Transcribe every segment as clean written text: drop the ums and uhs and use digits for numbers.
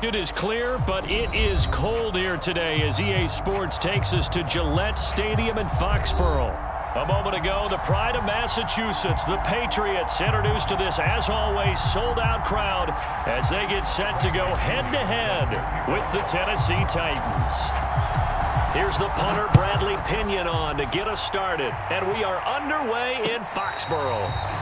It is clear, but it is cold here today as EA Sports takes us to Gillette Stadium in Foxborough. A moment ago, the pride of Massachusetts, the Patriots, introduced to this, as always, sold-out crowd as they get set to go head-to-head with the Tennessee Titans. Here's the punter, Bradley Pinion, on to get us started, and we are underway in Foxborough.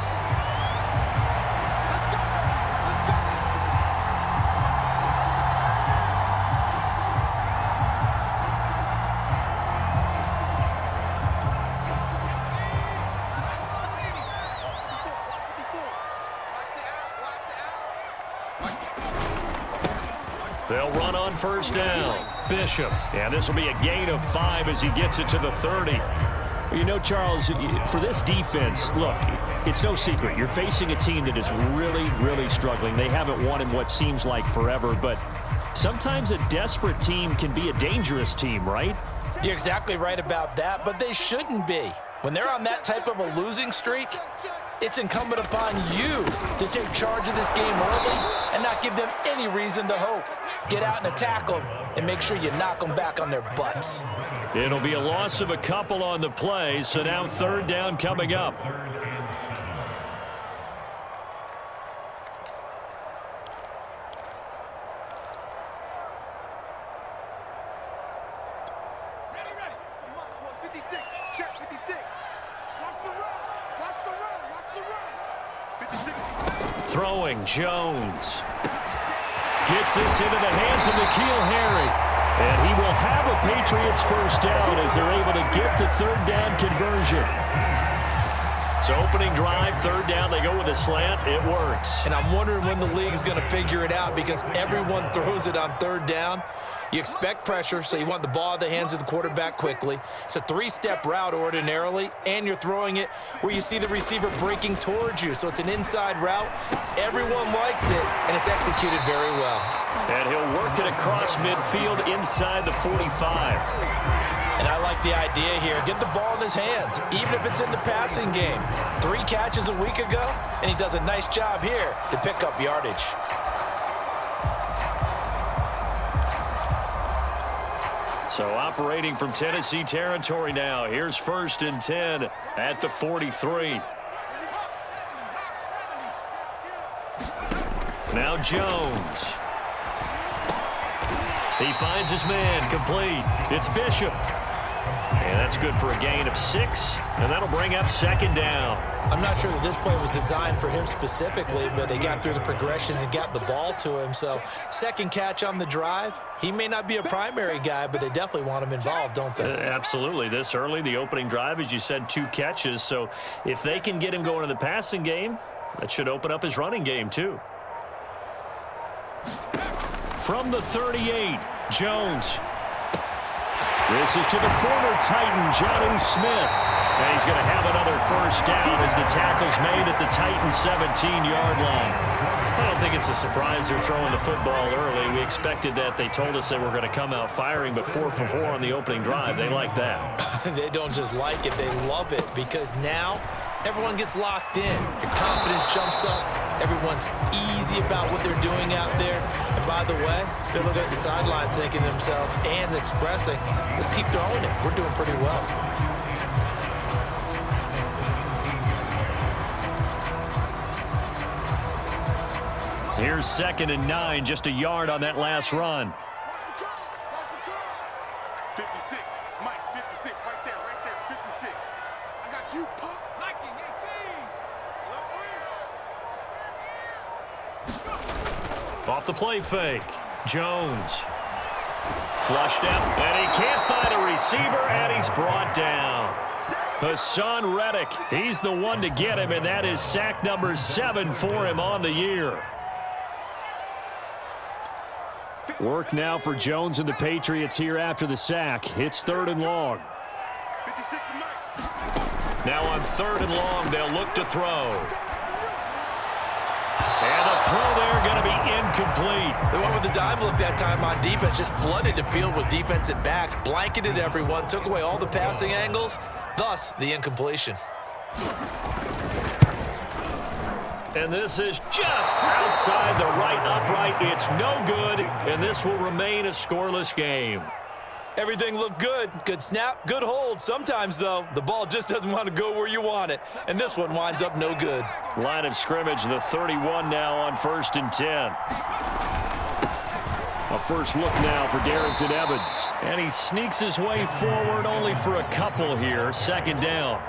They'll run on first down. Bishop. And this will be a gain of 5 as he gets it to the 30. You know, Charles, for this defense, look, it's no secret. You're facing a team that is really, really struggling. They haven't won in what seems like forever, but sometimes a desperate team can be a dangerous team, right? You're exactly right about that, but they shouldn't be. When they're on that type of a losing streak, it's incumbent upon you to take charge of this game early and not give them any reason to hope. Get out and attack them and make sure you knock them back on their butts. It'll be a loss of a couple on the play, so now third down coming up. Throwing, Jones. Gets this into the hands of N'Keal Harry. And he will have a Patriots first down as they're able to get the third down conversion. So opening drive, third down, they go with a slant. It works. And I'm wondering when the league is going to figure it out because everyone throws it on third down. You expect pressure, so you want the ball in the hands of the quarterback quickly. It's a three-step route ordinarily, and you're throwing it where you see the receiver breaking towards you. So it's an inside route. Everyone likes it, and it's executed very well. And he'll work it across midfield inside the 45. And I like the idea here. Get the ball in his hands, even if it's in the passing game. 3 catches a week ago, and he does a nice job here to pick up yardage. So operating from Tennessee territory now. Here's first and 10 at the 43. Now Jones. He finds his man, complete. It's Bishop. And that's good for a gain of 6, and that'll bring up second down. I'm not sure that this play was designed for him specifically, but they got through the progressions and got the ball to him. So second catch on the drive. He may not be a primary guy, but they definitely want him involved, don't they? Absolutely. This early, the opening drive, as you said, 2 catches. So if they can get him going in the passing game, that should open up his running game too. From the 38, Jones. This is to the former Titan, Jonnu Smith. And he's going to have another first down as the tackle's made at the Titan 17-yard line. I don't think it's a surprise they're throwing the football early. We expected that. They told us they were going to come out firing, but 4 for 4 on the opening drive. They like that. They don't just like it, they love it, because now everyone gets locked in. Your confidence jumps up. Everyone's easy about what they're doing out there. And by the way, they're looking at the sideline thinking to themselves and expressing, let's keep throwing it. We're doing pretty well. Here's second and 9, just a yard on that last run. 56, Mike, 56, right there, 56. I got you, Pop. Liking 18. Off the play fake, Jones. Flushed out, and he can't find a receiver, and he's brought down. Hassan Reddick, he's the one to get him, and that is sack number 7 for him on the year. Work now for Jones and the Patriots here after the sack. It's third and long. 56, Mike. Now on third and long, they'll look to throw. And the throw there going to be incomplete. They went with the dime look that time on defense, just flooded the field with defensive backs, blanketed everyone, took away all the passing angles, thus the incompletion. And this is just outside the right upright. It's no good, and this will remain a scoreless game. Everything looked good. Good snap, good hold. Sometimes, though, the ball just doesn't want to go where you want it. And this one winds up no good. Line of scrimmage, the 31 now on 1st and 10. A first look now for Darrington Evans. And he sneaks his way forward only for a couple here. 2nd down.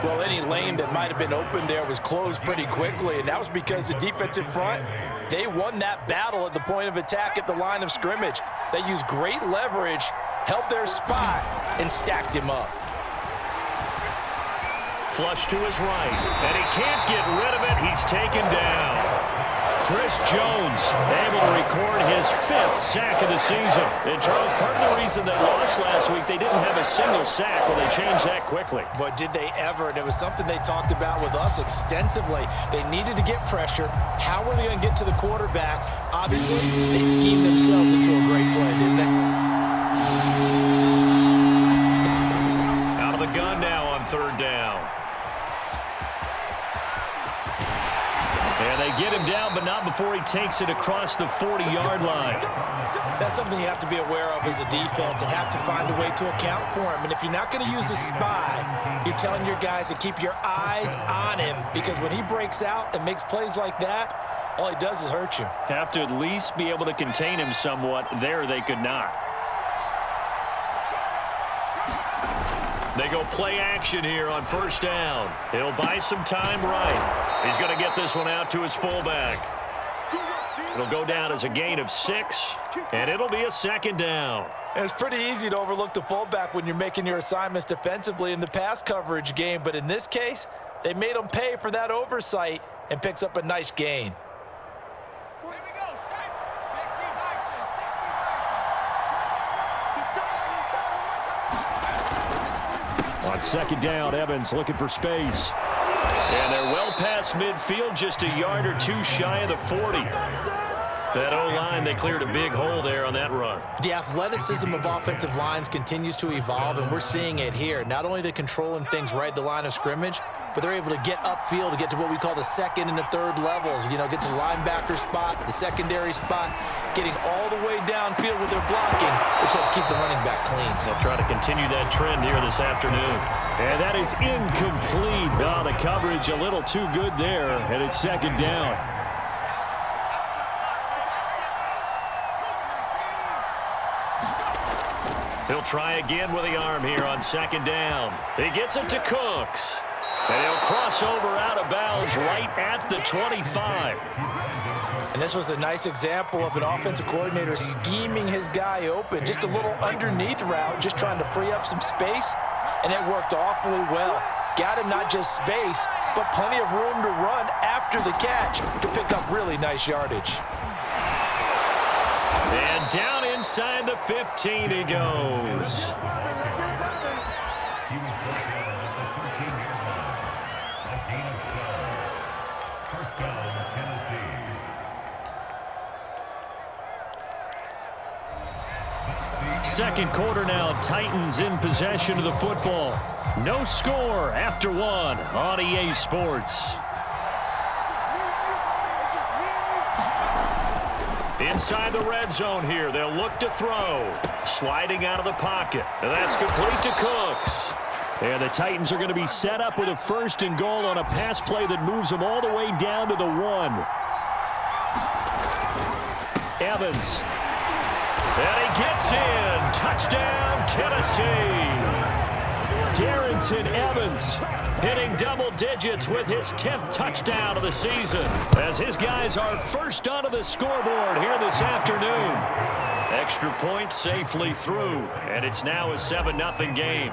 Well, any lane that might have been open there was closed pretty quickly, and that was because the defensive front, they won that battle at the point of attack at the line of scrimmage. They used great leverage, held their spot, and stacked him up. Flush to his right, and he can't get rid of it. He's taken down. Chris Jones able to record his 5th sack of the season. And Charles, part of the reason they lost last week, they didn't have a single sack. Well, they changed that quickly. But did they ever? And it was something they talked about with us extensively. They needed to get pressure. How were they going to get to the quarterback? Obviously, they schemed themselves into a great play, didn't they? Out of the gun now on 3rd down. And they get him down, but not before he takes it across the 40-yard line. That's something you have to be aware of as a defense and have to find a way to account for him. And if you're not going to use a spy, you're telling your guys to keep your eyes on him, because when he breaks out and makes plays like that, all he does is hurt you. Have to at least be able to contain him somewhat. There they could not. They go play action here on 1st down. He'll buy some time right. He's going to get this one out to his fullback. It'll go down as a gain of 6, and it'll be a 2nd down. And it's pretty easy to overlook the fullback when you're making your assignments defensively in the pass coverage game, but in this case, they made him pay for that oversight and picks up a nice gain. On 2nd down, Evans looking for space. And they're well past midfield, just a yard or two shy of the 40. That O-line, they cleared a big hole there on that run. The athleticism of offensive lines continues to evolve, and we're seeing it here. Not only are they controlling things right at the line of scrimmage, but they're able to get upfield to get to what we call the 2nd and the 3rd levels. You know, get to the linebacker spot, the secondary spot, getting all the way downfield with their blocking, which helps keep the running back clean. They'll try to continue that trend here this afternoon. And that is incomplete. Oh, the coverage a little too good there, and it's 2nd down. He'll try again with the arm here on 2nd down. He gets it to Cooks. And he'll cross over out of bounds right at the 25. And this was a nice example of an offensive coordinator scheming his guy open. Just a little underneath route, just trying to free up some space, and it worked awfully well. Got him not just space, but plenty of room to run after the catch to pick up really nice yardage. And down inside the 15 he goes. Second quarter now, Titans in possession of the football. No score after 1 on EA Sports. Inside the red zone here, they'll look to throw. Sliding out of the pocket. And that's complete to Cooks. And the Titans are going to be set up with a 1st and goal on a pass play that moves them all the way down to the 1. Evans. And he gets in. Touchdown, Tennessee. Darrington Evans hitting double digits with his 10th touchdown of the season, as his guys are first onto the scoreboard here this afternoon. Extra point safely through, and it's now a 7-0 game.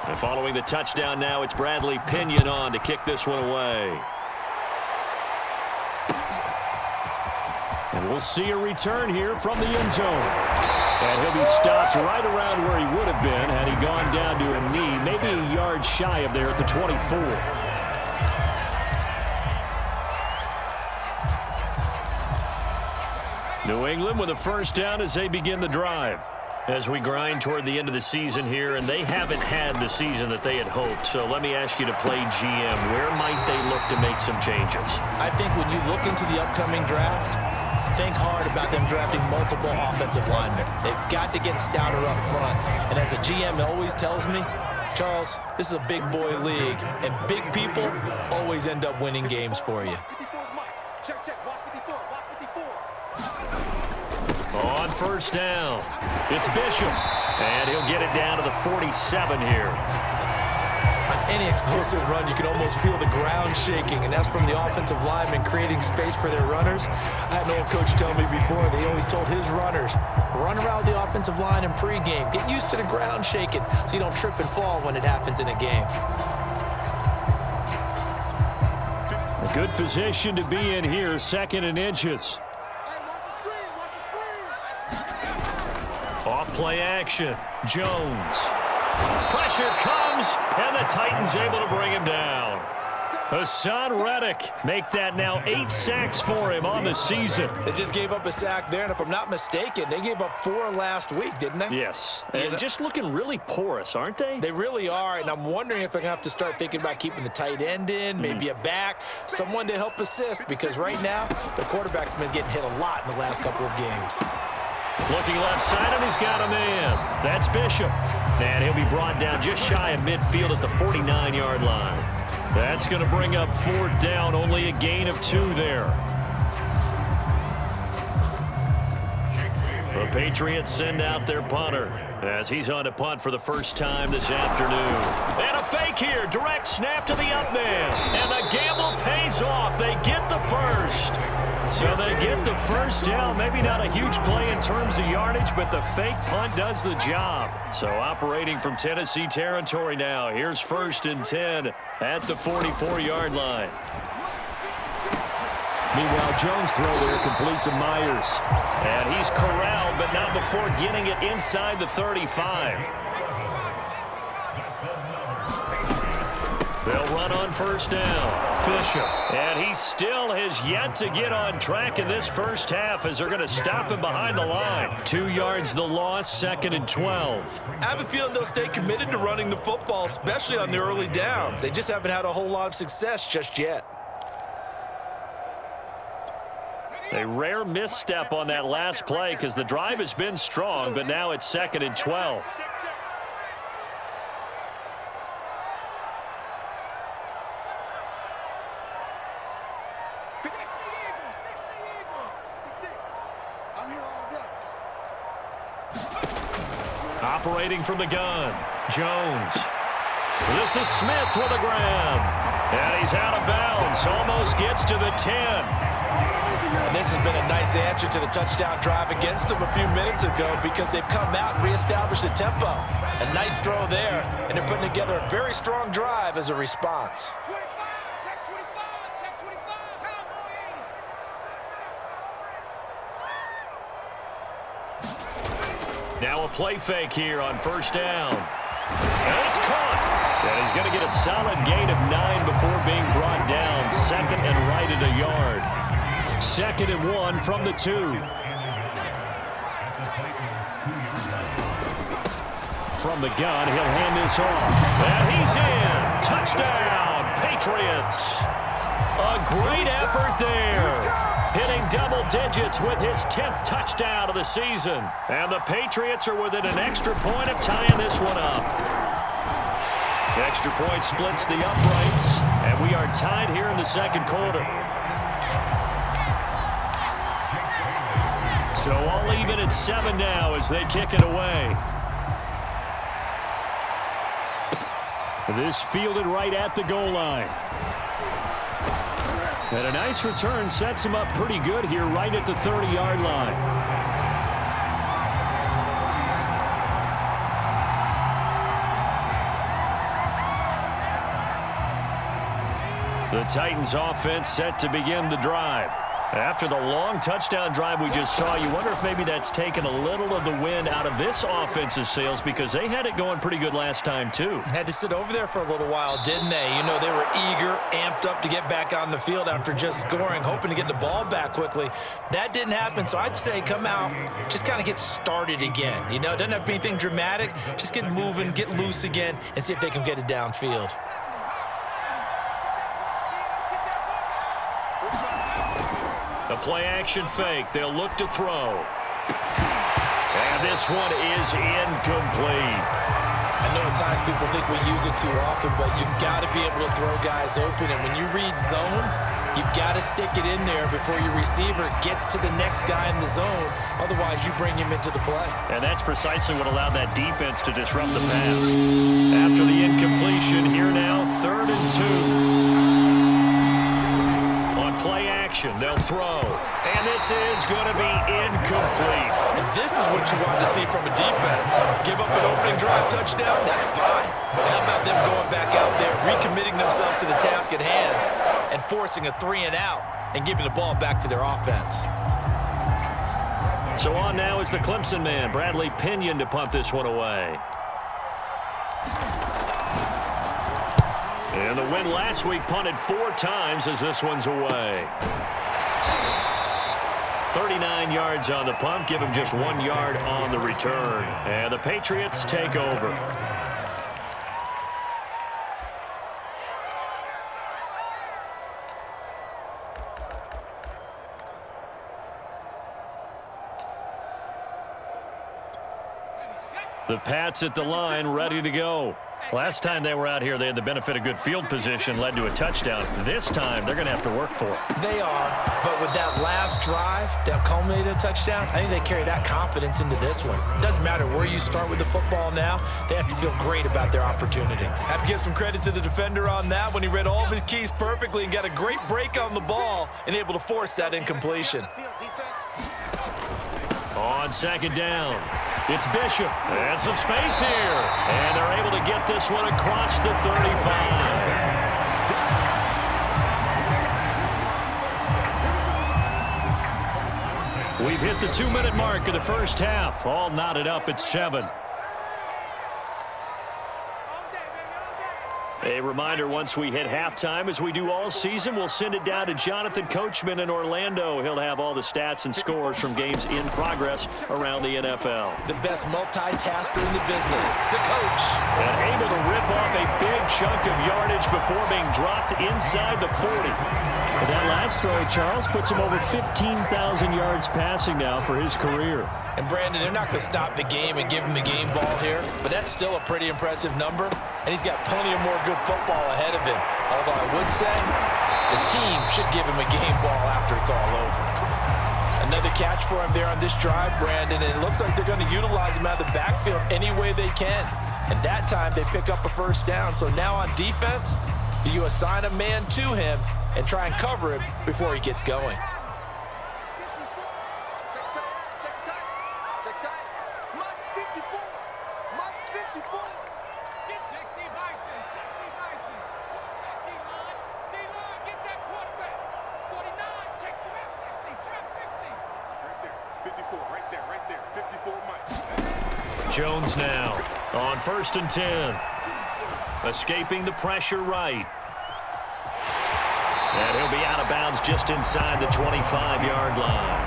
And following the touchdown now, it's Bradley Pinion on to kick this one away. And we'll see a return here from the end zone. And he'll be stopped right around where he would have been had he gone down to a knee, maybe a yard shy of there at the 24. New England with a 1st down as they begin the drive. As we grind toward the end of the season here, and they haven't had the season that they had hoped. So let me ask you to play GM. Where might they look to make some changes? I think when you look into the upcoming draft, think hard about them drafting multiple offensive linemen. They've got to get stouter up front. And as a GM always tells me, Charles, this is a big boy league, and big people always end up winning games for you. Check, check. Watch 54. Watch 54. On first down, it's Bishop, and he'll get it down to the 47 here. On any explosive run, you can almost feel the ground shaking, and that's from the offensive linemen creating space for their runners. I had an old coach tell me before, they always told his runners, run around the offensive line in pregame. Get used to the ground shaking so you don't trip and fall when it happens in a game. A good position to be in here, 2nd and inches. Off play action, Jones. Pressure comes, and the Titans able to bring him down. Hassan Reddick make that now 8 sacks for him on the season. They just gave up a sack there, and if I'm not mistaken, they gave up 4 last week, didn't they? Yes, and just looking really porous, aren't they? They really are, and I'm wondering if they're going to have to start thinking about keeping the tight end in, maybe a back, someone to help assist, because right now, the quarterback's been getting hit a lot in the last couple of games. Looking left side, and he's got a man. That's Bishop. And he'll be brought down just shy of midfield at the 49-yard line. That's going to bring up 4th down, only a gain of 2 there. The Patriots send out their punter as he's on to punt for the first time this afternoon. And a fake here, direct snap to the up man. And the gamble pays off. They get the first. So they get the first down. Maybe not a huge play in terms of yardage, but the fake punt does the job. So operating from Tennessee territory now. Here's 1st and 10 at the 44-yard line. Meanwhile, Jones' throw there complete to Myers. And he's corralled, but not before getting it inside the 35. They'll run on first down. Bishop. And he still has yet to get on track in this first half as they're going to stop him behind the line. 2 yards the loss, 2nd and 12. I have a feeling they'll stay committed to running the football, especially on the early downs. They just haven't had a whole lot of success just yet. A rare misstep on that last play because the drive has been strong, but now it's 2nd and 12. Operating from the gun, Jones. This is Smith with a grab. And he's out of bounds, almost gets to the 10. And this has been a nice answer to the touchdown drive against them a few minutes ago because they've come out and reestablished the tempo. A nice throw there, and they're putting together a very strong drive as a response. Now a play fake here on first down. And it's caught. And he's going to get a solid gain of 9 before being brought down. 2nd and right at a yard. 2nd and 1 from the 2. From the gun, he'll hand this off. And he's in. Touchdown, Patriots. A great effort there. Hitting double digits with his 10th touchdown of the season. And the Patriots are within an extra point of tying this one up. The extra point splits the uprights, and we are tied here in the 2nd quarter. So all even at 7 now as they kick it away. This fielded right at the goal line. And a nice return sets him up pretty good here right at the 30-yard line. The Titans offense set to begin the drive. After the long touchdown drive we just saw, you wonder if maybe that's taken a little of the wind out of this offense's sails, because they had it going pretty good last time too. Had to sit over there for a little while, didn't they? You know, they were eager, amped up to get back on the field after just scoring, hoping to get the ball back quickly. That didn't happen, so I'd say come out, just kind of get started again. You know, it doesn't have to be anything dramatic. Just get moving, get loose again, and see if they can get it downfield. A play-action fake. They'll look to throw. And this one is incomplete. I know at times people think we use it too often, but you've got to be able to throw guys open. And when you read zone, you've got to stick it in there before your receiver gets to the next guy in the zone. Otherwise, you bring him into the play. And that's precisely what allowed that defense to disrupt the pass. After the incompletion, here now, 3rd and 2. Play action, they'll throw. And this is going to be incomplete. And this is what you want to see from a defense. Give up an opening drive touchdown, that's fine. But how about them going back out there, recommitting themselves to the task at hand, and forcing a 3-and-out and giving the ball back to their offense. So on now is the Clemson man, Bradley Pinion, to punt this one away. And the win last week punted 4 times as this one's away. 39 yards on the punt, give him just 1 yard on the return. And the Patriots take over. The Pats at the line, ready to go. Last time they were out here, they had the benefit of good field position, led to a touchdown. This time, they're going to have to work for it. They are, but with that last drive that culminated in a touchdown, I think they carry that confidence into this one. It doesn't matter where you start with the football now, they have to feel great about their opportunity. Have to give some credit to the defender on that when he read all of his keys perfectly and got a great break on the ball and able to force that incompletion. On 2nd down, it's Bishop, and some space here, and they're able to get this one across the 35. We've hit the 2-minute mark of the first half, all knotted up at 7. A reminder, once we hit halftime, as we do all season, we'll send it down to Jonathan Coachman in Orlando. He'll have all the stats and scores from games in progress around the NFL. The best multitasker in the business, the coach. And able to rip off a big chunk of yardage before being dropped inside the 40. But that last throw, Charles, puts him over 15,000 yards passing now for his career. And Brandon, they're not going to stop the game and give him the game ball here, but that's still a pretty impressive number, and he's got plenty of more good football ahead of him. Although I would say the team should give him a game ball after it's all over. Another catch for him there on this drive, Brandon, and it looks like they're going to utilize him out of the backfield any way they can. And that time they pick up a 1st down. So now on defense, do you assign a man to him and try and cover him before he gets going? Jones now on 1st and 10. Escaping the pressure right. And he'll be out of bounds just inside the 25-yard line.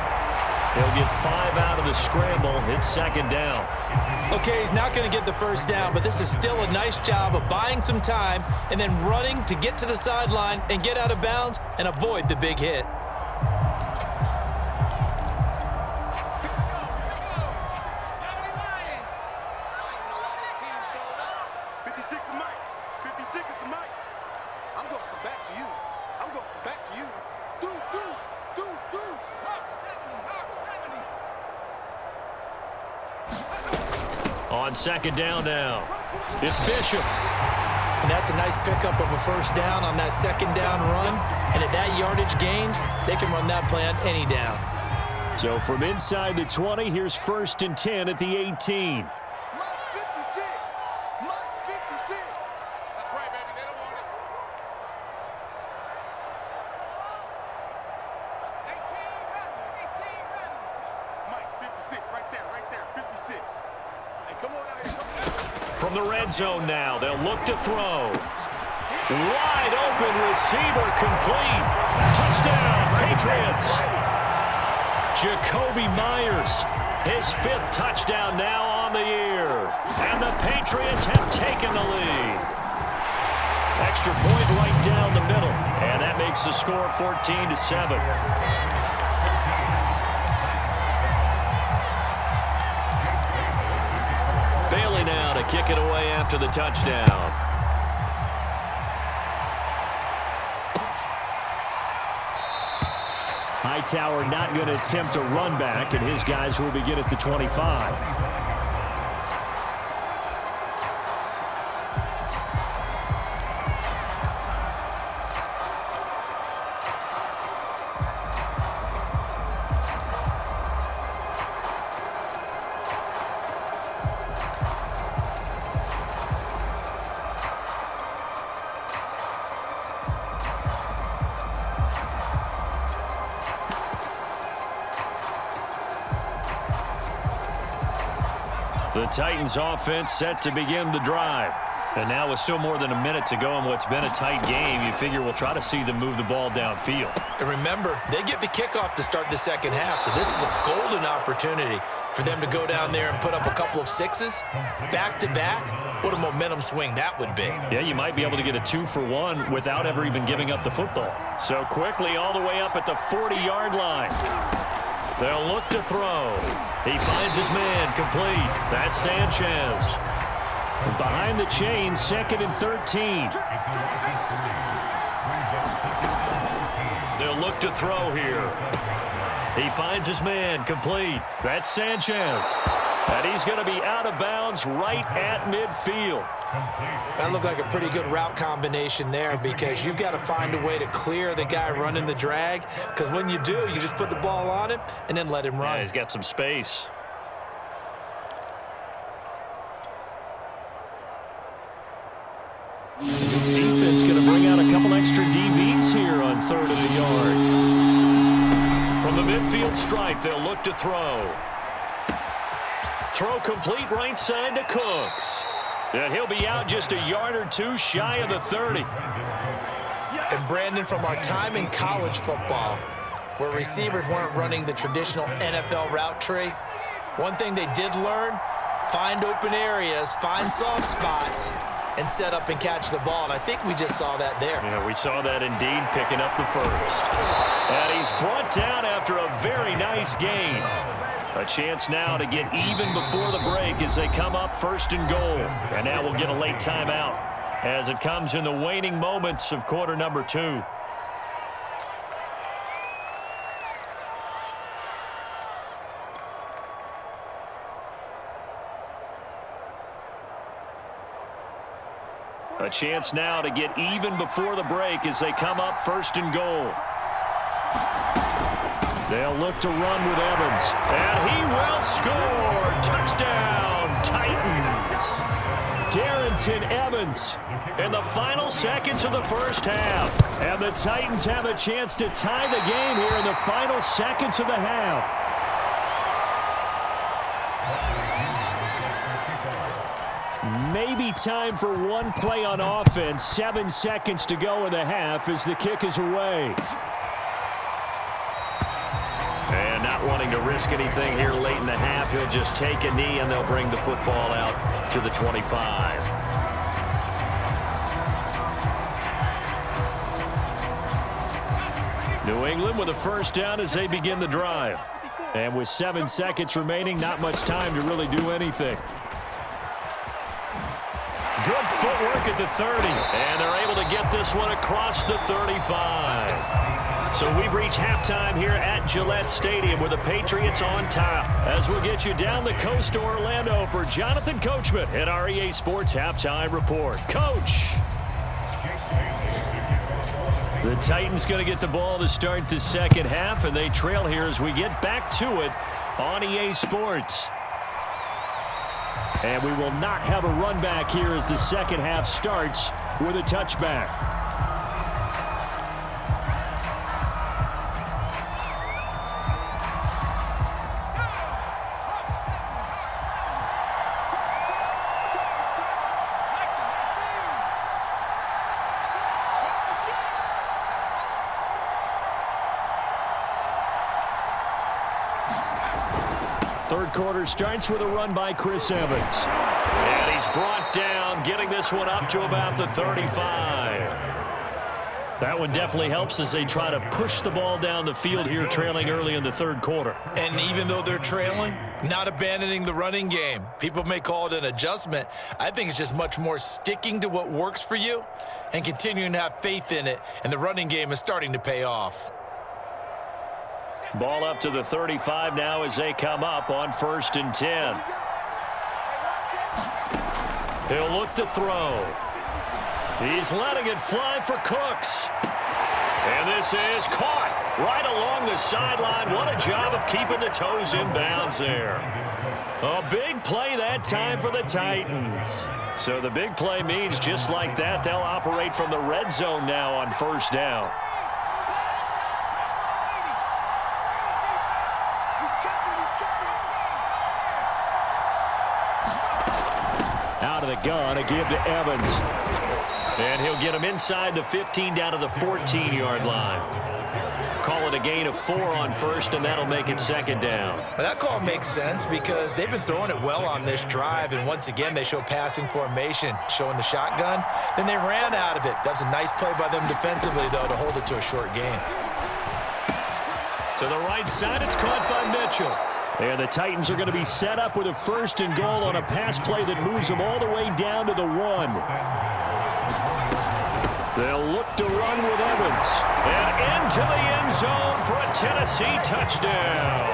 He'll get 5 out of the scramble. It's 2nd down. Okay, he's not going to get the 1st down, but this is still a nice job of buying some time and then running to get to the sideline and get out of bounds and avoid the big hit. On 2nd down now, it's Bishop. And that's a nice pickup of a 1st down on that 2nd down run. And at that yardage gained, they can run that play on any down. So from inside the 20, here's 1st and 10 at the 18. 56, right there, 56. Hey, come on out here, come on. From the red zone now, they'll look to throw. Wide open receiver complete. Touchdown, Patriots. Jacoby Myers, his 5th touchdown now on the year. And the Patriots have taken the lead. Extra point right down the middle. And that makes the score 14-7. Bailey now to kick it away after the touchdown. Hightower not going to attempt a run back, and his guys will begin at the 25. The Titans offense set to begin the drive. And now with still more than a minute to go in what's been a tight game, you figure we'll try to see them move the ball downfield. And remember, they get the kickoff to start the second half, so this is a golden opportunity for them to go down there and put up a couple of 6s back-to-back. What a momentum swing that would be. Yeah, you might be able to get a 2-for-1 without ever even giving up the football. So quickly all the way up at the 40-yard line. They'll look to throw. He finds his man complete. That's Sanchez. Behind the chain, 2nd and 13. They'll look to throw here. He finds his man complete. That's Sanchez. And he's going to be out of bounds right at midfield. That looked like a pretty good route combination there because you've got to find a way to clear the guy running the drag, because when you do, you just put the ball on him and then let him run. Yeah, he's got some space. This defense going to bring out a couple extra DBs here on 3rd and a yard. From the midfield stripe, they'll look to throw. Throw complete right side to Cooks. And he'll be out just a yard or 2 shy of the 30. And Brandon, from our time in college football, where receivers weren't running the traditional NFL route tree, one thing they did learn, find open areas, find soft spots, and set up and catch the ball. And I think we just saw that there. Yeah, we saw that indeed, picking up the first. And he's brought down after a very nice gain. A chance now to get even before the break as they come up 1st and goal. And now we'll get a late timeout as it comes in the waning moments of quarter number 2. A chance now to get even before the break as they come up 1st and goal. They'll look to run with Evans. And he will score. Touchdown, Titans. Darrington Evans in the final seconds of the first half. And the Titans have a chance to tie the game here in the final seconds of the half. Maybe time for one play on offense. 7 seconds to go in the half as the kick is away. And not wanting to risk anything here late in the half, he'll just take a knee and they'll bring the football out to the 25. New England with a first down as they begin the drive. And with 7 seconds remaining, not much time to really do anything. Good footwork at the 30, and they're able to get this one across the 35. So we've reached halftime here at Gillette Stadium with the Patriots on top. As we'll get you down the coast to Orlando for Jonathan Coachman at our EA Sports Halftime Report. Coach. The Titans going to get the ball to start the second half, and they trail here as we get back to it on EA Sports. And we will not have a run back here as the second half starts with a touchback. Third quarter starts with a run by Chris Evans. And he's brought down, getting this one up to about the 35. That one definitely helps as they try to push the ball down the field here, trailing early in the third quarter. And even though they're trailing, not abandoning the running game. People may call it an adjustment. I think it's just much more sticking to what works for you and continuing to have faith in it. And the running game is starting to pay off. Ball up to the 35 now as they come up on 1st and 10. He'll look to throw. He's letting it fly for Cooks. And this is caught right along the sideline. What a job of keeping the toes in bounds there. A big play that time for the Titans. So the big play means just like that, they'll operate from the red zone now on 1st down. Out of the gun, a give to Evans. And he'll get him inside the 15 down to the 14-yard line. Call it a gain of 4 on 1st, and that'll make it 2nd down. Well, that call makes sense because they've been throwing it well on this drive, and once again they show passing formation, showing the shotgun. Then they ran out of it. That was a nice play by them defensively, though, to hold it to a short gain. To the right side, it's caught by Mitchell. And the Titans are going to be set up with a 1st and goal on a pass play that moves them all the way down to the 1. They'll look to run with Evans. And into the end zone for a Tennessee touchdown.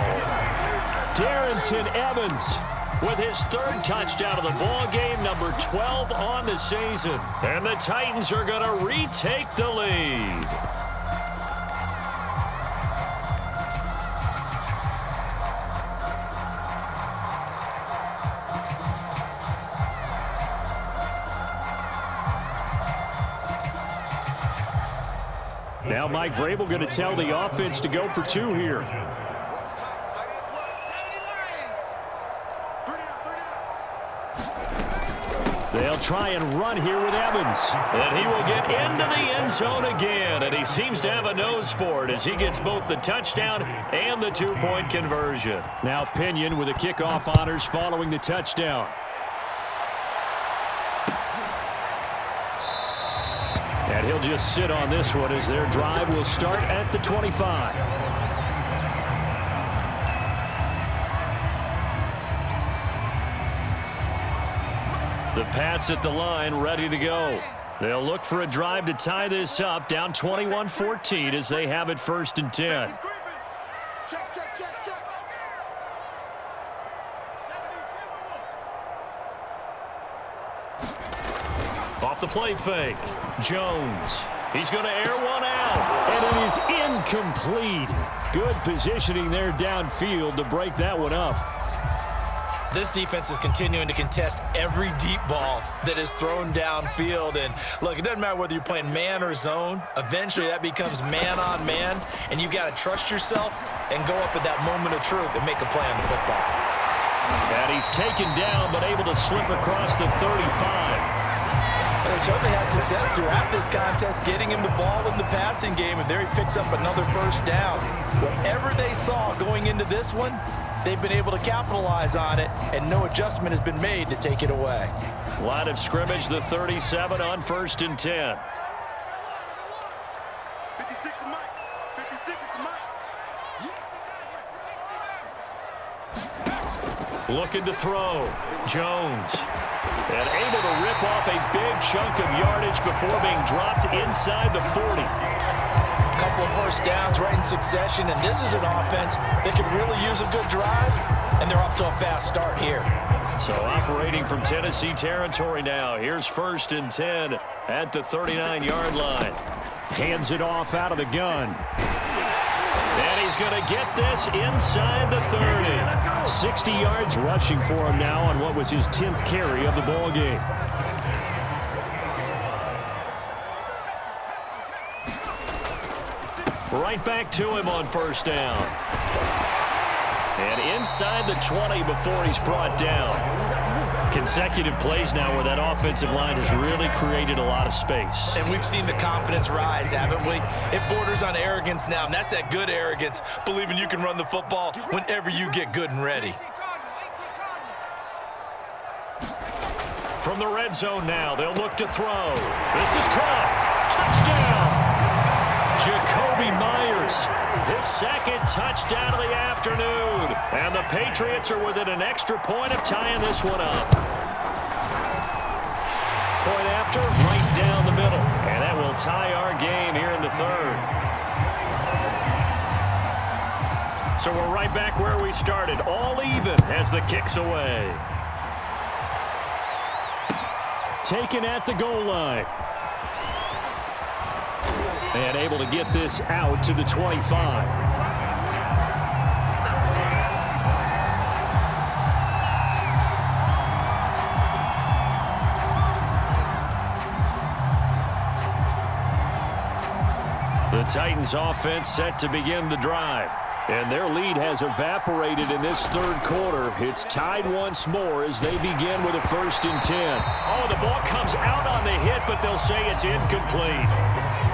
Darrington Evans with his 3rd touchdown of the ball game, number 12 on the season. And the Titans are going to retake the lead. Now Mike Vrabel going to tell the offense to go for 2 here. They'll try and run here with Evans. And he will get into the end zone again, and he seems to have a nose for it as he gets both the touchdown and the 2-point conversion. Now Pinion with the kickoff honors following the touchdown. And he'll just sit on this one as their drive will start at the 25. The Pats at the line, ready to go. They'll look for a drive to tie this up, down 21-14 as they have it 1st and 10. Check, check, check, check. Off the play fake, Jones. He's going to air one out. And it is incomplete. Good positioning there downfield to break that one up. This defense is continuing to contest every deep ball that is thrown downfield. And look, it doesn't matter whether you're playing man or zone. Eventually that becomes man on man, and you got to trust yourself and go up at that moment of truth and make a play on the football. And he's taken down but able to slip across the 35. They certainly had success throughout this contest, getting him the ball in the passing game, and there he picks up another 1st down. Whatever they saw going into this one, they've been able to capitalize on it, and no adjustment has been made to take it away. Line of scrimmage, the 37 on 1st and 10. 56 is Mike. 56 is Mike. Looking to throw. Jones. And able to rip off a big chunk of yardage before being dropped inside the 40. A couple of 1st downs right in succession, and this is an offense that can really use a good drive, and they're off to a fast start here. So operating from Tennessee territory now. Here's 1st and 10 at the 39-yard line. Hands it off out of the gun. And he's going to get this inside the 30. 60 yards rushing for him now on what was his 10th carry of the ball game. Right back to him on 1st down. And inside the 20 before he's brought down. Consecutive plays now where that offensive line has really created a lot of space. And we've seen the confidence rise, haven't we? It borders on arrogance now, and that's that good arrogance, believing you can run the football whenever you get good and ready. From the red zone now, they'll look to throw. This is caught. Touchdown! Jacoby Myers, his second touchdown of the afternoon. And the Patriots are within an extra point of tying this one up. Point after, right down the middle. And that will tie our game here in the third. So we're right back where we started, all even as the kick's away. Taken at the goal line. And able to get this out to the 25. The Titans offense set to begin the drive. And their lead has evaporated in this third quarter. It's tied once more as they begin with a 1st and 10. Oh, the ball comes out on the hit, but they'll say it's incomplete.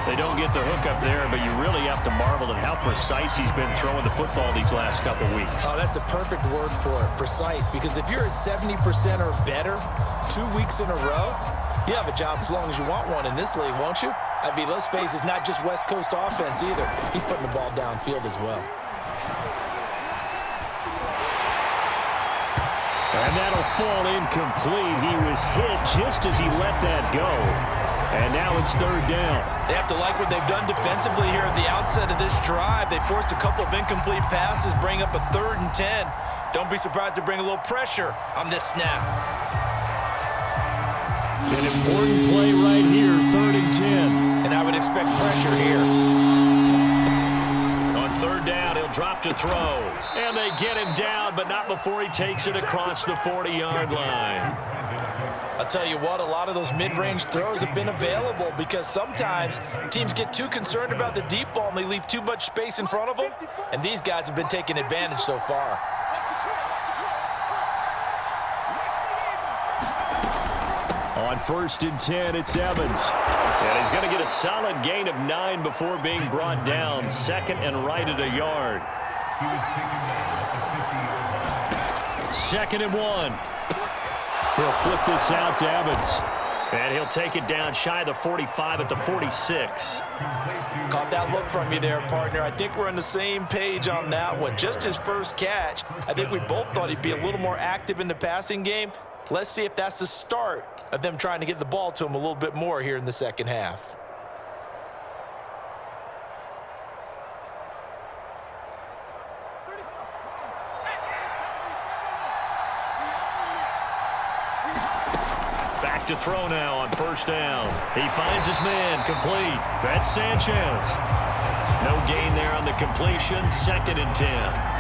They don't get the hook up there, but you really have to marvel at how precise he's been throwing the football these last couple weeks. Oh, that's the perfect word for it, precise, because if you're at 70% or better 2 weeks in a row, you have a job as long as you want one in this league, won't you? I mean, let's face it, it's not just West Coast offense either. He's putting the ball downfield as well. And that'll fall incomplete. He was hit just as he let that go. And now it's 3rd down. They have to like what they've done defensively here at the outset of this drive. They forced a couple of incomplete passes, bring up a 3rd and 10. Don't be surprised to bring a little pressure on this snap. An important play right here, 3rd and 10. And I would expect pressure here. On 3rd down, he'll drop to throw. And they get him down, but not before he takes it across the 40-yard line. I'll tell you what, a lot of those mid-range throws have been available because sometimes teams get too concerned about the deep ball and they leave too much space in front of them. And these guys have been taking advantage so far. On 1st and 10, it's Evans. And he's going to get a solid gain of 9 before being brought down. 2nd and right at a yard. 2nd and 1. He'll flip this out to Evans. And he'll take it down shy of the 45 at the 46. Caught that look from you there, partner. I think we're on the same page on that one. Just his first catch. I think we both thought he'd be a little more active in the passing game. Let's see if that's the start of them trying to get the ball to him a little bit more here in the second half. Back to throw now on 1st down. He finds his man, complete. That's Sanchez. No gain there on the completion, 2nd and 10.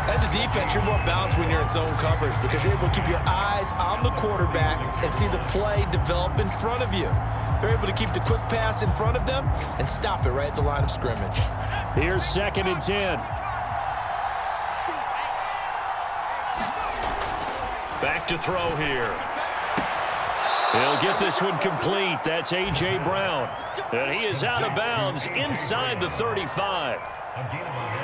As a defense, you're more balanced when you're in zone coverage because you're able to keep your eyes on the quarterback and see the play develop in front of you. They're able to keep the quick pass in front of them and stop it right at the line of scrimmage. Here's 2nd and 10. Back to throw here. He'll get this one complete. That's A.J. Brown. And he is out of bounds inside the 35.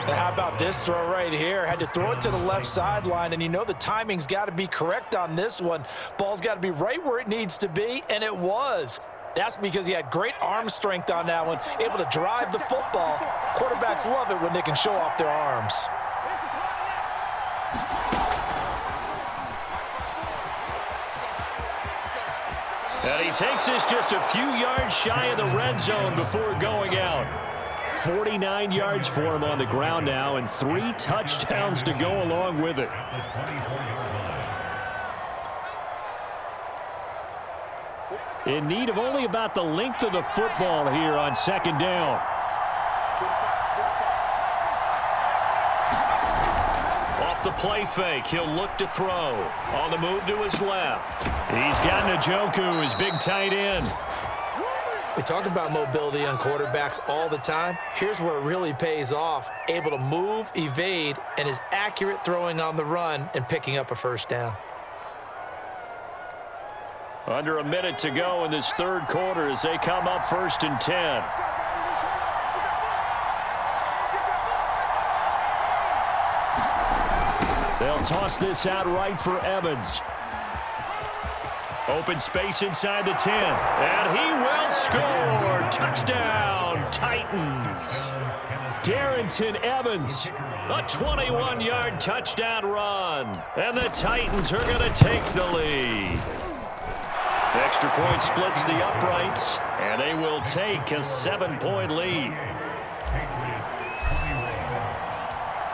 Now how about this throw right here? Had to throw it to the left sideline, and you know the timing's got to be correct on this one. Ball's got to be right where it needs to be, and it was. That's because he had great arm strength on that one, able to drive the football. Quarterbacks love it when they can show off their arms. And he takes this just a few yards shy of the red zone before going out. 49 yards for him on the ground now and 3 touchdowns to go along with it. In need of only about the length of the football here on 2nd down. Off the play fake, he'll look to throw. On the move to his left. He's got Njoku, his big tight end. We talk about mobility on quarterbacks all the time. Here's where it really pays off. Able to move, evade, and is accurate throwing on the run and picking up a 1st down. Under a minute to go in this third quarter as they come up 1st and 10. They'll toss this out right for Evans. Open space inside the 10. And he will score. Touchdown, Titans. Darrington Evans, a 21-yard touchdown run. And the Titans are going to take the lead. Extra point splits the uprights, and they will take a 7-point lead.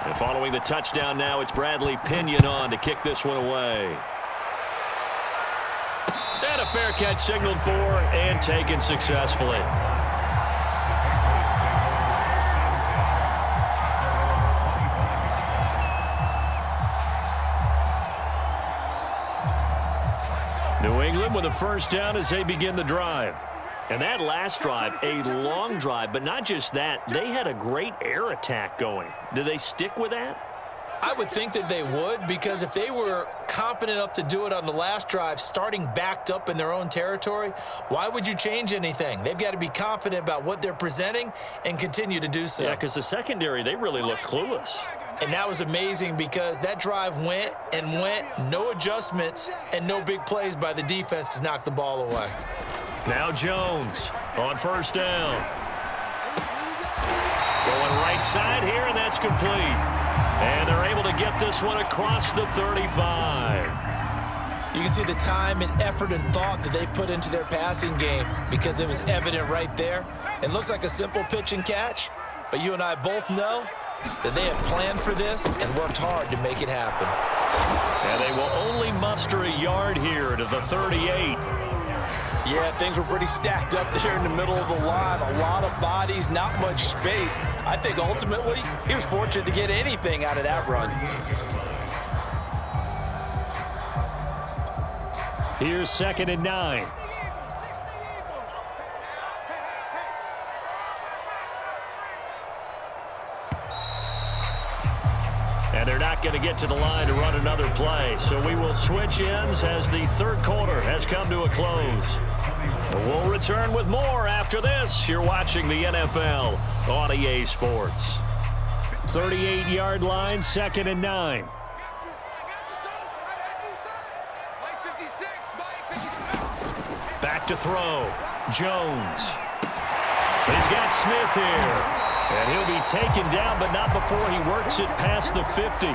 And following the touchdown now, it's Bradley Pinion on to kick this one away. And a fair catch signaled for and taken successfully. New England with a first down as they begin the drive. And that last drive, a long drive, but not just that. They had a great air attack going. Do they stick with that? I would think that they would, because if they were confident enough to do it on the last drive, starting backed up in their own territory, why would you change anything? They've got to be confident about what they're presenting and continue to do so. Yeah, because the secondary, they really looked clueless. And that was amazing because that drive went and went, no adjustments and no big plays by the defense to knock the ball away. Now Jones on first down. Going right side here, and that's complete. And they're able to get this one across the 35. You can see the time and effort and thought that they put into their passing game because it was evident right there. It looks like a simple pitch and catch, but you and I both know that they have planned for this and worked hard to make it happen. And they will only muster a yard here to the 38. Yeah, things were pretty stacked up there in the middle of the line. A lot of bodies, not much space. I think ultimately he was fortunate to get anything out of that run. Here's 2nd and 9. And they're not going to get to the line to run another play. So we will switch ends as the third quarter has come to a close. We'll return with more after this. You're watching the NFL on EA Sports. 38-yard line, 2nd and 9. Back to throw. Jones. He's got Smith here. And he'll be taken down, but not before he works it past the 50.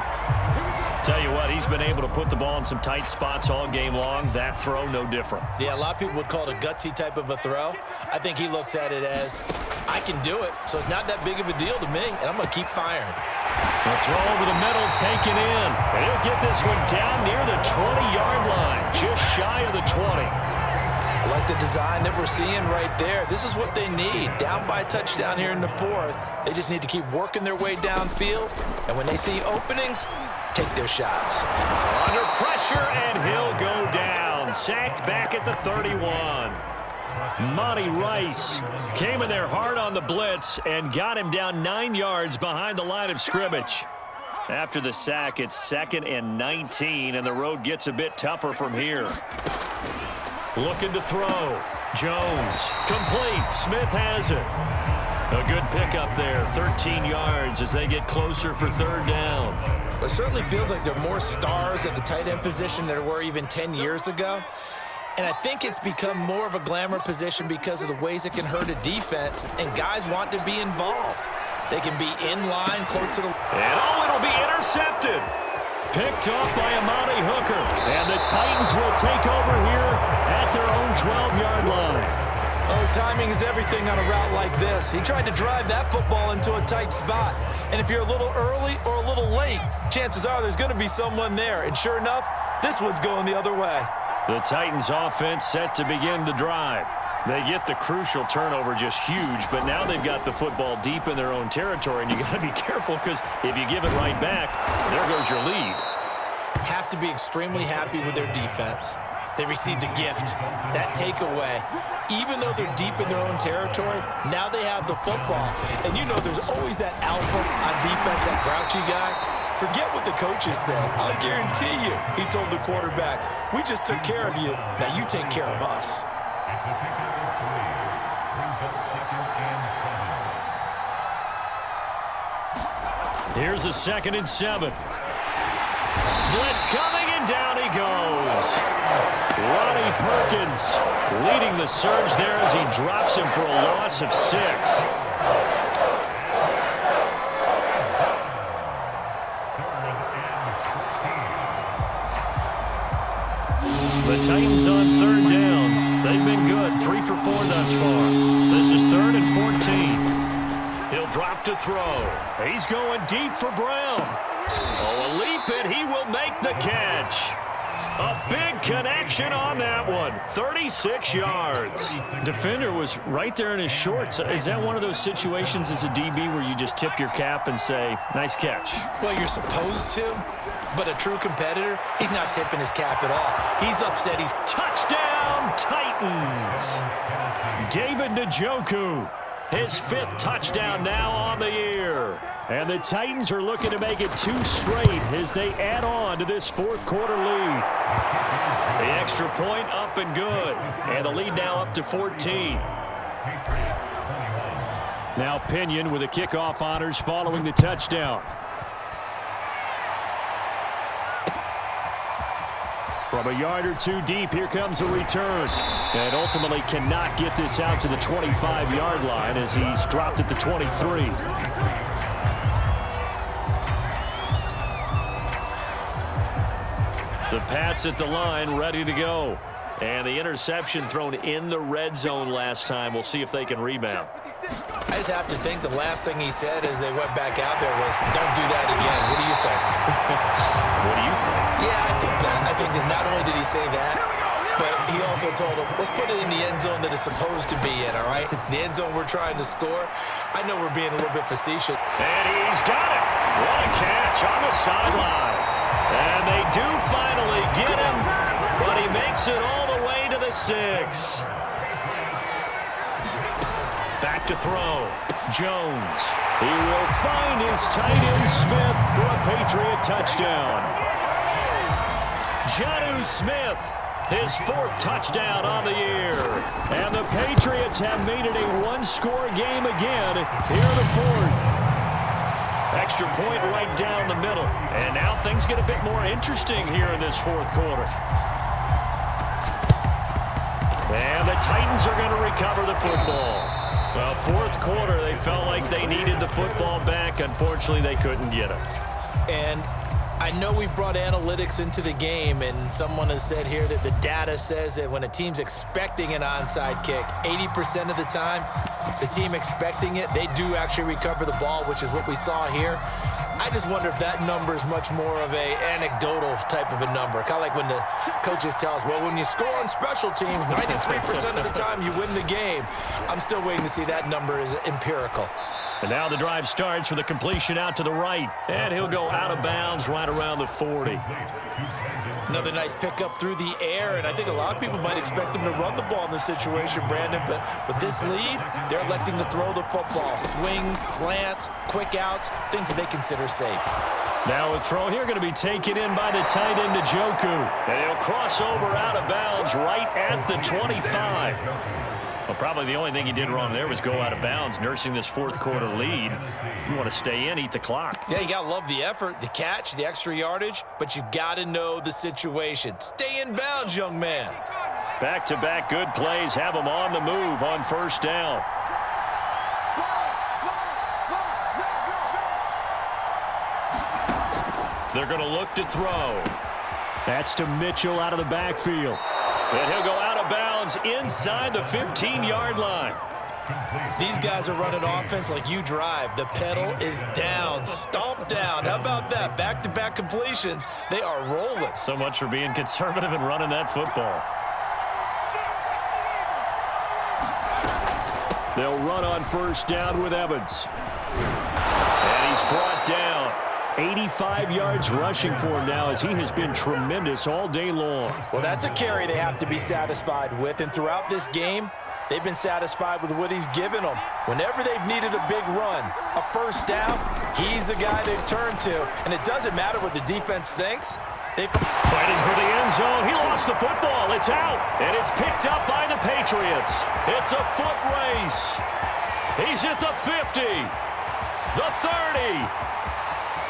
Tell you what, he's been able to put the ball in some tight spots all game long. That throw, no different. Yeah, a lot of people would call it a gutsy type of a throw. I think he looks at it as, I can do it, so it's not that big of a deal to me, and I'm going to keep firing. The throw over the middle taken in. And he'll get this one down near the 20-yard line, just shy of the 20. I like the design that we're seeing right there. This is what they need. Down by a touchdown here in the 4th. They just need to keep working their way downfield. And when they see openings, take their shots. Under pressure, and he'll go down. Sacked back at the 31. Monty Rice came in there hard on the blitz and got him down 9 yards behind the line of scrimmage. After the sack, it's 2nd and 19, and the road gets a bit tougher from here. Looking to throw. Jones. Complete. Smith has it. A good pickup there. 13 yards as they get closer for 3rd down. It certainly feels like there are more stars at the tight end position than there were even 10 years ago. And I think it's become more of a glamour position because of the ways it can hurt a defense, and guys want to be involved. They can be in line, close to the... And it'll be intercepted. Picked off by Amani Hooker. And the Titans will take over here at their own 12-yard line. Oh, timing is everything on a route like this. He tried to drive that football into a tight spot. And if you're a little early or a little late, chances are there's going to be someone there. And sure enough, this one's going the other way. The Titans offense set to begin the drive. They get the crucial turnover, just huge, but now they've got the football deep in their own territory, and you got to be careful because if you give it right back, there goes your lead. Have to be extremely happy with their defense. They received a gift. That takeaway, even though they're deep in their own territory, now they have the football. And you know there's always that alpha on defense, that grouchy guy. Forget what the coaches said. I'll guarantee you, he told the quarterback, we just took care of you. Now you take care of us. Here's a 2nd and 7. Blitz coming And down he goes. Ronnie Perkins leading the surge there as he drops him for a loss of 6. The Titans on 3rd down. They've been good, 3 for 4 thus far. This is 3rd and 14. He'll drop to throw. He's going deep for Brown. Oh, a leap, and he will make the catch. A big connection on that one. 36 yards. Defender was right there in his shorts. Is that one of those situations as a DB where you just tip your cap and say, nice catch? Well, you're supposed to, but a true competitor, he's not tipping his cap at all. He's upset. He's touchdown, Titans. David Njoku, his 5th touchdown now on the year. And the Titans are looking to make it 2 straight as they add on to this 4th quarter lead. The extra point up and good. And the lead now up to 14. Now Pinion with the kickoff honors following the touchdown. From a yard or 2 deep, here comes a return. And ultimately cannot get this out to the 25-yard line as he's dropped at the 23. The Pats at the line, ready to go. And the interception thrown in the red zone last time. We'll see if they can rebound. I just have to think the last thing he said as they went back out there was, don't do that again. What do you think? What do you think? Yeah, I think that. I think that not only did he say that, but he also told them, let's put it in the end zone that it's supposed to be in, all right? The end zone we're trying to score. I know we're being a little bit facetious. And he's got it. What a catch on the sideline. And they do finally get him, but he makes it all the way to the 6. Back to throw. Jones. He will find his tight end Smith for a Patriot touchdown. Jonnu Smith, his 4th touchdown on the year. And the Patriots have made it a 1-score game again here in the 4th. Extra point right down the middle. And now things get a bit more interesting here in this 4th quarter. And the Titans are going to recover the football. Well, 4th quarter, they felt like they needed the football back. Unfortunately, they couldn't get it. And I know we brought analytics into the game, and someone has said here that the data says that when a team's expecting an onside kick, 80% of the time, the team expecting it, they do actually recover the ball, which is what we saw here. I just wonder if that number is much more of a anecdotal type of a number. Kind of like when the coaches tell us, well, when you score on special teams, 93% of the time you win the game. I'm still waiting to see that number is empirical. And now the drive starts with a completion out to the right. And he'll go out of bounds right around the 40. Another nice pickup through the air, and I think a lot of people might expect them to run the ball in this situation, Brandon, but with this lead, they're electing to throw the football. Swings, slants, quick outs, things that they consider safe. Now a throw here going to be taken in by the tight end Njoku. And he'll cross over out of bounds right at the 25. Well, probably the only thing he did wrong there was go out of bounds, nursing this 4th quarter lead. You want to stay in, eat the clock. Yeah, you got to love the effort, the catch, the extra yardage, but you got to know the situation. Stay in bounds, young man. Back-to-back good plays have him on the move on 1st down. They're going to look to throw. That's to Mitchell out of the backfield. And he'll go out of bounds inside the 15-yard line. These guys are running offense like you drive. The pedal is down, stomped down. How about that? Back-to-back completions. They are rolling. So much for being conservative and running that football. They'll run on 1st down with Evans. And he's brought down. 85 yards rushing for him now as he has been tremendous all day long. Well, that's a carry they have to be satisfied with, and throughout this game, they've been satisfied with what he's given them. Whenever they've needed a big run, a 1st down, he's the guy they've turned to, and it doesn't matter what the defense thinks. Fighting for the end zone. He lost the football. It's out, and it's picked up by the Patriots. It's a foot race. He's at the 50, the 30,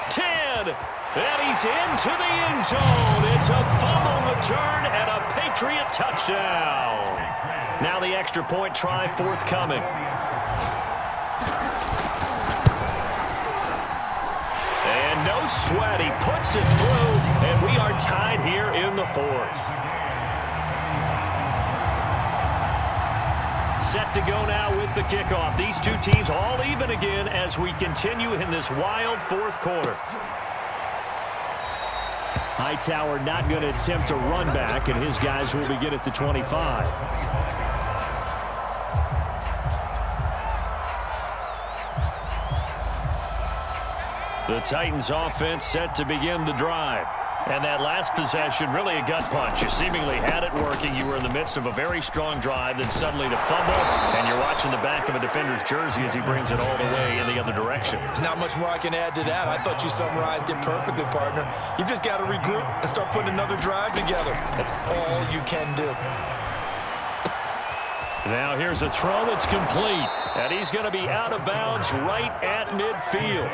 10, one. And he's into the end zone. It's a fumble return and a Patriot touchdown. Now the extra point try forthcoming. And no sweat. He puts it through, and we are tied here in the fourth. Set to go now with the kickoff. These two teams all even again as we continue in this wild fourth quarter. Hightower not going to attempt a run back, and his guys will begin at the 25. The Titans offense set to begin the drive. And that last possession, really a gut punch. You seemingly had it working. You were in the midst of a very strong drive, then suddenly the fumble, and you're watching the back of a defender's jersey as he brings it all the way in the other direction. There's not much more I can add to that. I thought you summarized it perfectly, partner. You've just got to regroup and start putting another drive together. That's all you can do. Now here's a throw that's complete. And he's going to be out of bounds right at midfield.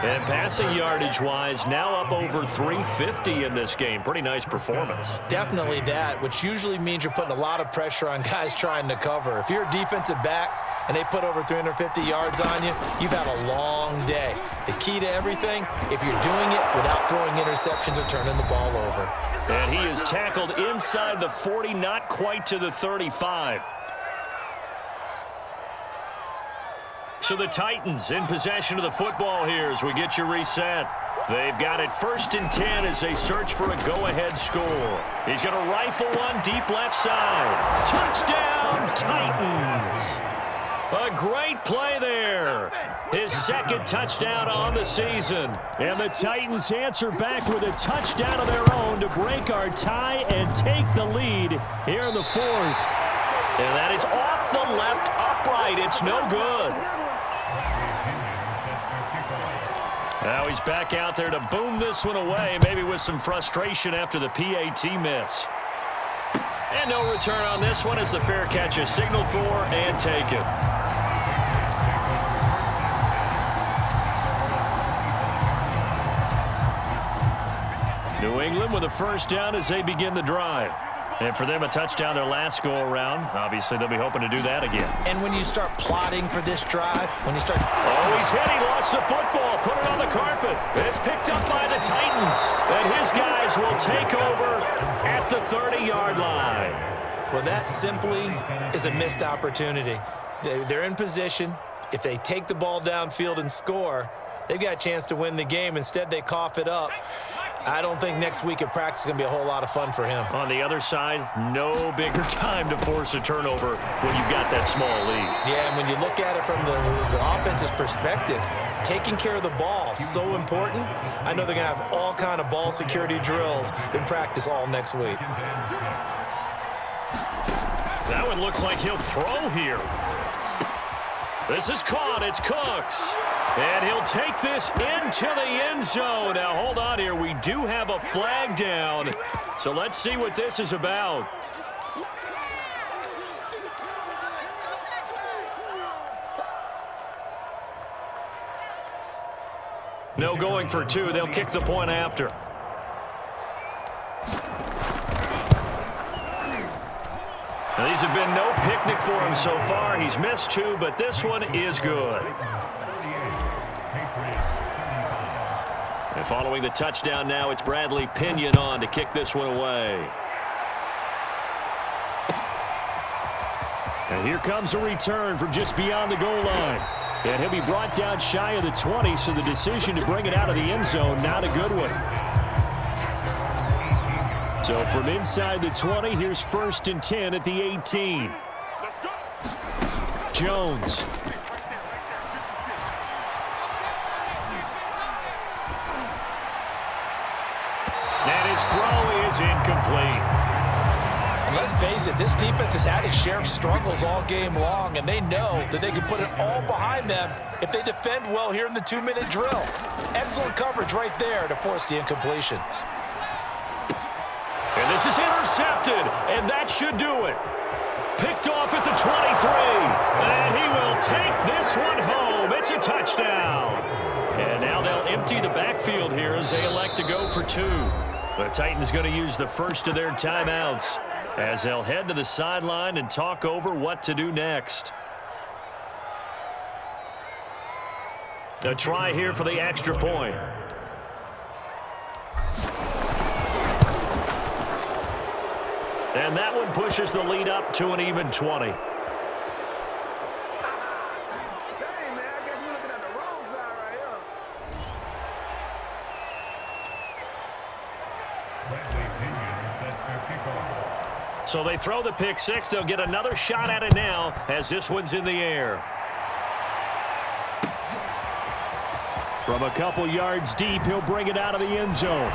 And passing yardage-wise, now up over 350 in this game. Pretty nice performance. Definitely that, which usually means you're putting a lot of pressure on guys trying to cover. If you're a defensive back and they put over 350 yards on you, you've had a long day. The key to everything, if you're doing it without throwing interceptions or turning the ball over. And he is tackled inside the 40, not quite to the 35. So the Titans in possession of the football here as we get you reset. They've got it 1st and 10 as they search for a go-ahead score. He's going to rifle one deep left side. Touchdown, Titans! A great play there. His 2nd touchdown on the season. And the Titans answer back with a touchdown of their own to break our tie and take the lead here in the 4th. And that is off the left upright. It's no good. Now he's back out there to boom this one away, maybe with some frustration after the PAT miss. And no return on this one as the fair catch is signaled for and taken. New England with a 1st down as they begin the drive. And for them, a touchdown their last go-around. Obviously, they'll be hoping to do that again. And when you start plotting for this drive, when you start... Oh, he's hit. He lost the football. Put it on the carpet. It's picked up by the Titans. And his guys will take over at the 30-yard line. Well, that simply is a missed opportunity. They're in position. If they take the ball downfield and score, they've got a chance to win the game. Instead, they cough it up. I don't think next week at practice is going to be a whole lot of fun for him. On the other side, no bigger time to force a turnover when you've got that small lead. Yeah, and when you look at it from the offense's perspective, taking care of the ball is so important. I know they're going to have all kind of ball security drills in practice all next week. That one looks like he'll throw here. This is caught. It's Cooks. And he'll take this into the end zone. Now, hold on here. We do have a flag down. So let's see what this is about. No going for 2. They'll kick the point after. Now, these have been no picnic for him so far. He's missed 2, but this one is good. And following the touchdown now, it's Bradley Pinion on to kick this one away. And here comes a return from just beyond the goal line. And he'll be brought down shy of the 20, so the decision to bring it out of the end zone, not a good one. So from inside the 20, here's 1st and 10 at the 18. Jones. And his throw is incomplete. And let's face it, this defense has had its share of struggles all game long, and they know that they can put it all behind them if they defend well here in the 2-minute drill. Excellent coverage right there to force the incompletion. And this is intercepted, and that should do it. Picked off at the 23, and he will take this one home. It's a touchdown. And now they'll empty the backfield here as they elect to go for 2. The Titans going to use the first of their timeouts as they'll head to the sideline and talk over what to do next. A try here for the extra point. And that one pushes the lead up to an even 20. So they throw the pick six. They'll get another shot at it now as this one's in the air. From a couple yards deep, he'll bring it out of the end zone.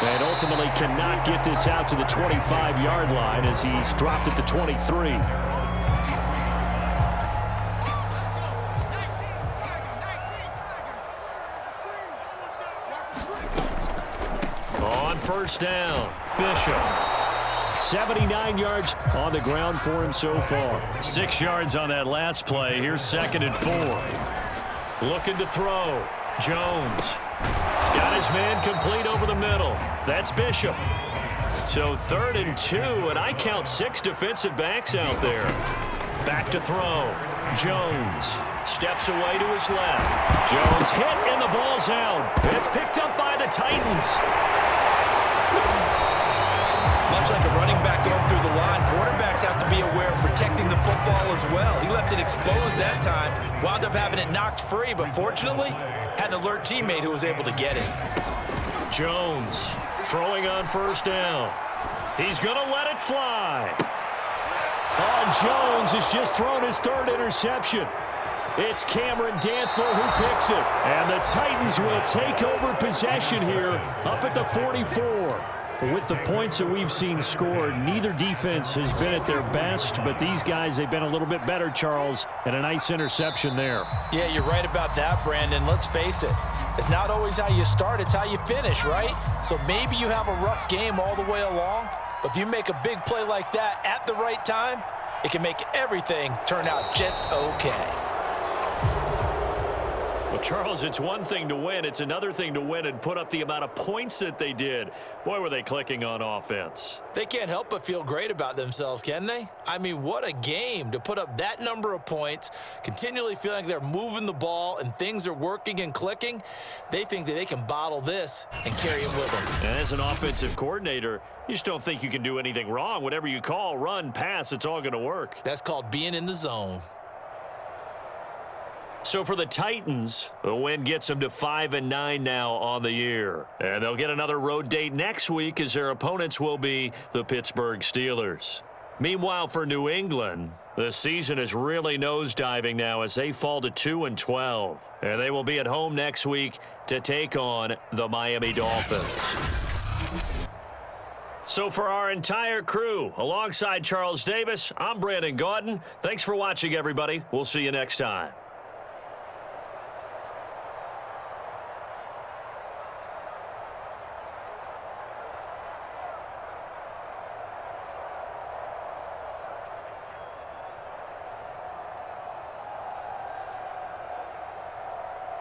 And ultimately cannot get this out to the 25-yard line as he's dropped at the 23. On first down, Bishop. 79 yards on the ground for him so far. 6 yards on that last play. Here's 2nd and 4. Looking to throw. Jones. Got his man complete over the middle. That's Bishop. So 3rd and 2, and I count 6 defensive backs out there. Back to throw. Jones steps away to his left. Jones hit, and the ball's out. It's picked up by the Titans. Much like a running back going through the line, quarterbacks have to be aware of protecting the football as well. He left it exposed that time, wound up having it knocked free, but fortunately, had an alert teammate who was able to get it. Jones throwing on first down. He's going to let it fly. Jones has just thrown his 3rd interception. It's Cameron Dantzler who picks it. And the Titans will take over possession here up at the 44. With the points that we've seen scored, neither defense has been at their best, but these guys, they've been a little bit better, Charles, and a nice interception there. Yeah, you're right about that, Brandon. Let's face it. It's not always how you start, it's how you finish, right? So maybe you have a rough game all the way along, but if you make a big play like that at the right time, it can make everything turn out just okay. Well, Charles, it's one thing to win. It's another thing to win and put up the amount of points that they did. Boy, were they clicking on offense. They can't help but feel great about themselves, can they? I mean, what a game to put up that number of points, continually feeling like they're moving the ball and things are working and clicking. They think that they can bottle this and carry it with them. And as an offensive coordinator, you just don't think you can do anything wrong. Whatever you call, run, pass, it's all going to work. That's called being in the zone. So for the Titans, the win gets them to 5-9 now on the year. And they'll get another road date next week as their opponents will be the Pittsburgh Steelers. Meanwhile, for New England, the season is really nosediving now as they fall to 2-12. And they will be at home next week to take on the Miami Dolphins. So for our entire crew, alongside Charles Davis, I'm Brandon Gaudin. Thanks for watching, everybody. We'll see you next time.